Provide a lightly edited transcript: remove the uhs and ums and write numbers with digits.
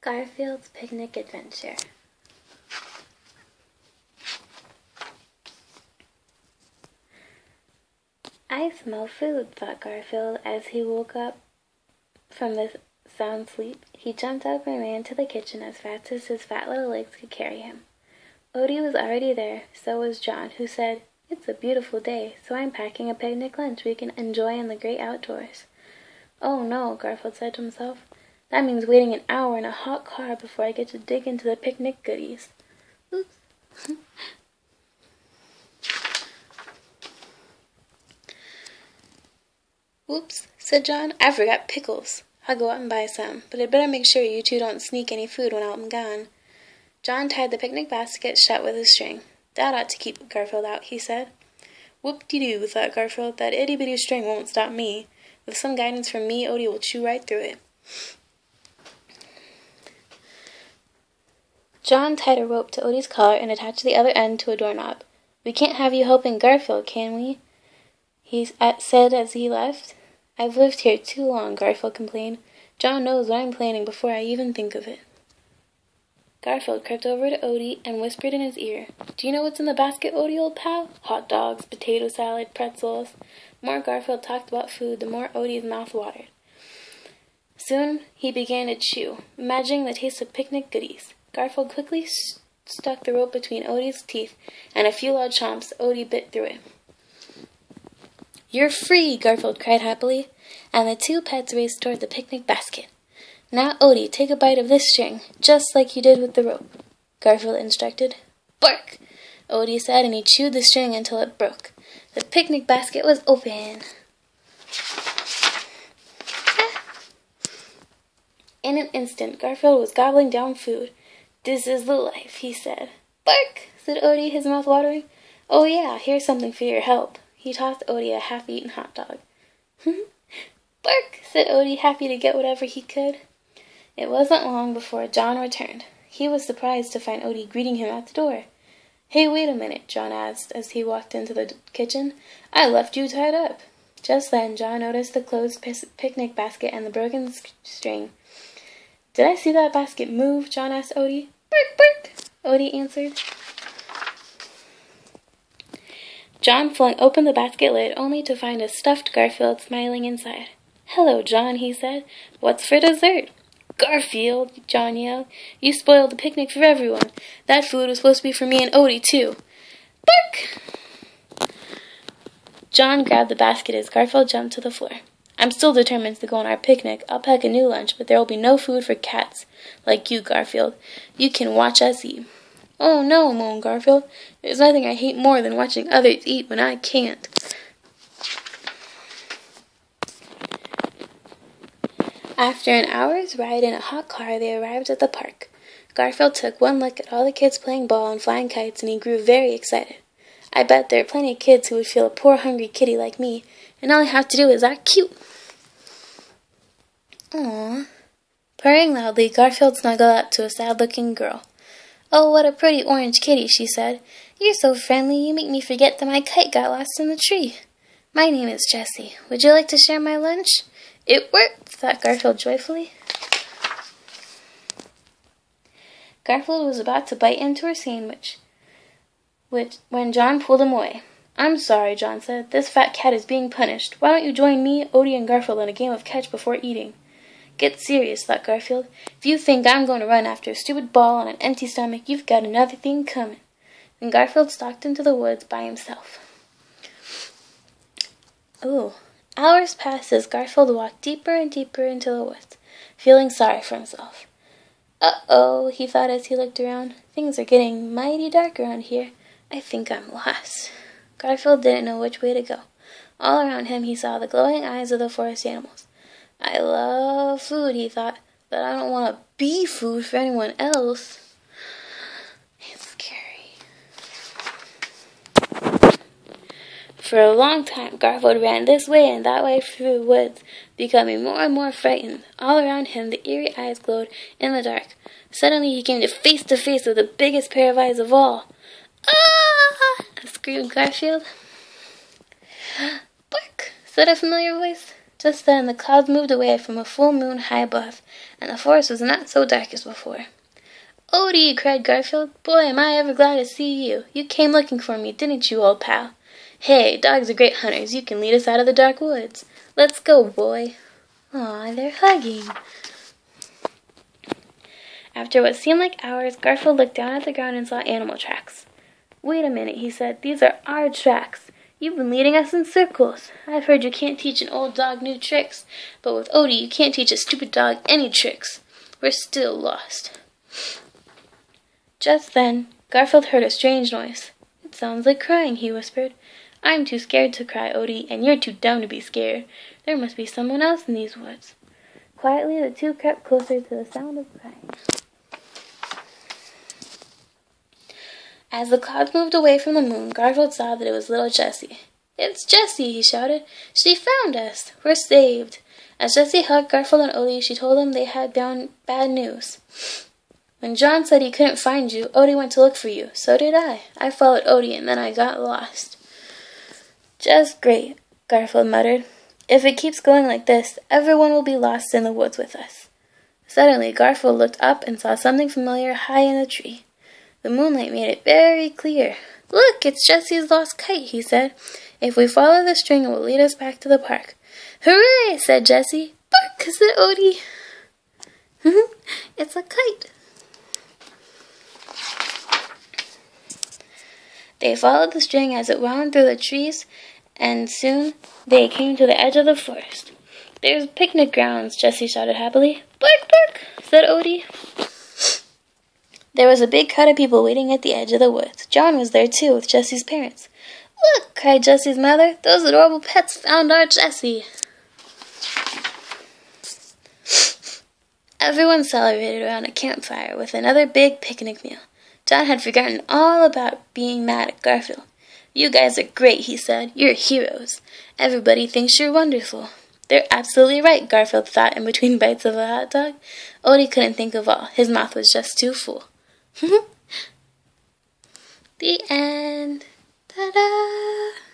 Garfield's Picnic Adventure. I smell food, thought Garfield as he woke up from the sound sleep. He jumped up and ran to the kitchen as fast as his fat little legs could carry him. Odie was already there, so was John, who said, "It's a beautiful day, so I'm packing a picnic lunch we can enjoy in the great outdoors." "Oh no," Garfield said to himself. "That means waiting an hour in a hot car before I get to dig into the picnic goodies." Oops. "Oops," said John. "I forgot pickles. I'll go out and buy some, but I'd better make sure you two don't sneak any food when I'm gone." John tied the picnic basket shut with a string. "That ought to keep Garfield out," he said. "Whoop-de-doo," thought Garfield. "That itty-bitty string won't stop me. With some guidance from me, Odie will chew right through it." John tied a rope to Odie's collar and attached the other end to a doorknob. "We can't have you helping Garfield, can we?" he said as he left. "I've lived here too long," Garfield complained. "John knows what I'm planning before I even think of it." Garfield crept over to Odie and whispered in his ear, "Do you know what's in the basket, Odie, old pal? Hot dogs, potato salad, pretzels." The more Garfield talked about food, the more Odie's mouth watered. Soon he began to chew, imagining the taste of picnic goodies. Garfield quickly stuck the rope between Odie's teeth, and a few loud chomps. Odie bit through it. "You're free!" Garfield cried happily, and the two pets raced toward the picnic basket. "Now, Odie, take a bite of this string, just like you did with the rope," Garfield instructed. "Bark!" Odie said, and he chewed the string until it broke. The picnic basket was open. In an instant, Garfield was gobbling down food. "This is the life," he said. "Bark!" said Odie, his mouth watering. "Oh yeah, here's something for your help." He tossed Odie a half-eaten hot dog. "Bark!" said Odie, happy to get whatever he could. It wasn't long before John returned. He was surprised to find Odie greeting him at the door. "Hey, wait a minute," John asked as he walked into the kitchen. "I left you tied up." Just then, John noticed the closed picnic basket and the broken string. "Did I see that basket move?" John asked Odie. "Bark, bark," Odie answered. John flung open the basket lid only to find a stuffed Garfield smiling inside. "Hello, John," he said. "What's for dessert?" "Garfield," John yelled. "You spoiled the picnic for everyone. That food was supposed to be for me and Odie, too." "Bark!" John grabbed the basket as Garfield jumped to the floor. "I'm still determined to go on our picnic. I'll pack a new lunch, but there will be no food for cats like you, Garfield. You can watch us eat." "Oh no," moaned Garfield. "There's nothing I hate more than watching others eat when I can't." After an hour's ride in a hot car, they arrived at the park. Garfield took one look at all the kids playing ball and flying kites, and he grew very excited. "I bet there are plenty of kids who would feel a poor hungry kitty like me, and all I have to do is act cute." Aww. Purring loudly, Garfield snuggled up to a sad-looking girl. "Oh, what a pretty orange kitty," she said. "You're so friendly, you make me forget that my kite got lost in the tree. My name is Jessie. Would you like to share my lunch?" "It worked," thought Garfield joyfully. Garfield was about to bite into her sandwich when John pulled him away. "I'm sorry," John said. "This fat cat is being punished. Why don't you join me, Odie, and Garfield in a game of catch before eating?" "Get serious," thought Garfield. "If you think I'm going to run after a stupid ball on an empty stomach, you've got another thing coming." Then Garfield stalked into the woods by himself. Ooh. Hours passed as Garfield walked deeper and deeper into the woods, feeling sorry for himself. "Uh-oh," he thought as he looked around. "Things are getting mighty dark around here. I think I'm lost." Garfield didn't know which way to go. All around him he saw the glowing eyes of the forest animals. "I love food," he thought, "but I don't want to be food for anyone else." It's scary. For a long time, Garfield ran this way and that way through the woods, becoming more and more frightened. All around him, the eerie eyes glowed in the dark. Suddenly, he came face to face with the biggest pair of eyes of all. "Ah!" screamed Garfield. "Bark!" said a familiar voice. Just then the clouds moved away from a full moon high above, and the forest was not so dark as before. "Odie!" cried Garfield. "Boy, am I ever glad to see you. You came looking for me, didn't you, old pal? Hey, dogs are great hunters. You can lead us out of the dark woods. Let's go, boy." Aw, they're hugging. After what seemed like hours, Garfield looked down at the ground and saw animal tracks. "Wait a minute," he said. "These are our tracks. You've been leading us in circles. I've heard you can't teach an old dog new tricks, but with Odie you can't teach a stupid dog any tricks. We're still lost." Just then, Garfield heard a strange noise. "It sounds like crying," he whispered. "I'm too scared to cry, Odie, and you're too dumb to be scared. There must be someone else in these woods." Quietly, the two crept closer to the sound of crying. As the clouds moved away from the moon, Garfield saw that it was little Jessie. "It's Jessie!" he shouted. "She found us! We're saved!" As Jessie hugged Garfield and Odie, she told them they had bad news. "When John said he couldn't find you, Odie went to look for you. So did I. I followed Odie and then I got lost." "Just great," Garfield muttered. "If it keeps going like this, everyone will be lost in the woods with us." Suddenly, Garfield looked up and saw something familiar high in the tree. The moonlight made it very clear. "Look, it's Jessie's lost kite," he said. "If we follow the string, it will lead us back to the park." "Hooray!" said Jessie. "Bark!" said Odie. "It's a kite." They followed the string as it wound through the trees, and soon they came to the edge of the forest. "There's picnic grounds," Jessie shouted happily. "Bark, bark!" said Odie. There was a big crowd of people waiting at the edge of the woods. John was there too, with Jessie's parents. "Look!" cried Jessie's mother. "Those adorable pets found our Jessie!" Everyone celebrated around a campfire with another big picnic meal. John had forgotten all about being mad at Garfield. "You guys are great," he said. "You're heroes. Everybody thinks you're wonderful." "They're absolutely right," Garfield thought in between bites of a hot dog. Odie couldn't think of all. His mouth was just too full. The end. Ta-da!